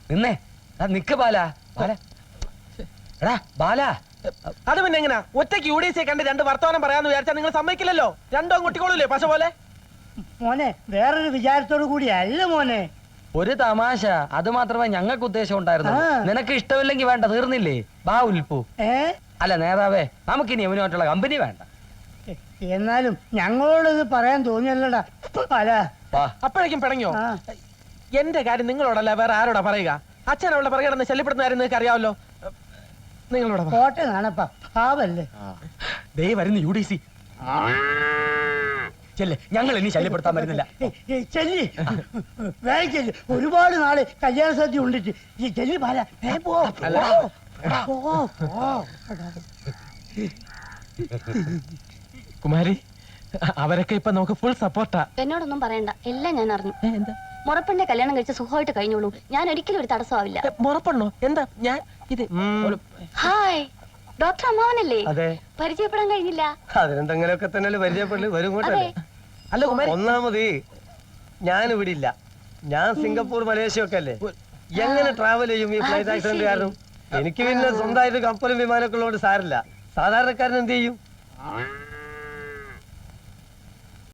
നിന്നേ നിക്ക് ബാല എടാ ബാല. അത് പിന്നെ എങ്ങനാ ഒറ്റയ്ക്ക് UDC കണ്ട് രണ്ട് വർത്തമാനം പറയാന്ന് വിചാരിച്ചാൽ നിങ്ങൾ സമ്മതിക്കില്ലല്ലോ. രണ്ടും അങ്ങോട്ടിക്കോളൂലേ പശ പോലെ. മോനെ വേറൊരു വിചാരത്തോടു കൂടി അല്ല മോനെ. ഒരു തമാശ, അത് മാത്രമേ ഞങ്ങൾക്ക് ഉദ്ദേശം ഉണ്ടായിരുന്നു. നിനക്ക് ഇഷ്ടമില്ലെങ്കിൽ വേണ്ട, തീർന്നില്ലേ? ബാ ഉൽപ്പു. അല്ല നേതാവേ, നമുക്കിനി യമുനുമായിട്ടുള്ള കമ്പനി വേണ്ട. എന്നാലും ഞങ്ങളോട് ഇത് പറയാൻ തോന്നിയല്ലടാ. അപ്പോഴേക്കും പിണങ്ങിയോ? എന്റെ കാര്യം നിങ്ങളോടല്ല വേറെ ആരോടാ പറയുക? അച്ഛൻ അവളുടെ പറയുകയാണെന്ന് ശല്യപ്പെടുന്ന കാര്യം നിങ്ങൾക്ക് അറിയാമല്ലോ. നിങ്ങളോട് കോട്ടെ കാണപ്പാ, പാവല്ലേ. ദേ വരുന്നു UDC. ഞങ്ങൾ ഇനി ശല്യപ്പെടുത്താൻ വരുന്നില്ല. ചെല്ലി വേഗം ചെല്ലി. ഒരുപാട് നാള് കല്യാണ സദ്യ ഉണ്ടിട്ട് ചെല്ലി പാല പോ. കുമാരി, അവരൊക്കെ ഇപ്പൊ നമുക്ക് ഫുൾ സപ്പോർട്ടാ. എന്നോടൊന്നും പറയണ്ട, എല്ലാം ഞാൻ അറിഞ്ഞു. മുറപ്പെണ്ണെ കല്യാണം കഴിച്ച് സുഖമായിട്ട് കഴിഞ്ഞോളൂ. ഞാൻ ഒരിക്കലും ഒരു തടസ്സമാവില്ല. മുറപ്പെണ്ണോ? എന്താ? ഞാൻ ഇത് ഹായ്, ഡോക്ടർ അമ്മാവനല്ലേ? അതെ. പരിചയപ്പെടാൻ കഴിഞ്ഞില്ല. അതിനെന്തെങ്കിലുമൊക്കെ തന്നെ പരിചയപ്പെട്ട് വരും. അല്ല കുമാരി, ഒന്നാമത് ഞാൻ ഇവിടെ ഇല്ല. ഞാൻ സിംഗപ്പൂർ മലേഷ്യ ഒക്കെ അല്ലേ. എങ്ങനെ ട്രാവൽ ചെയ്യും ഈ ഫ്ലൈറ്റ് ആക്സിഡന്റ് കാരണം? എനിക്ക് പിന്നെ സ്വന്തമായിട്ട് കപ്പലും വിമാനമൊക്കെ ഉള്ളതുകൊണ്ട് സാരില്ല. സാധാരണക്കാരൻ എന്ത് ചെയ്യും?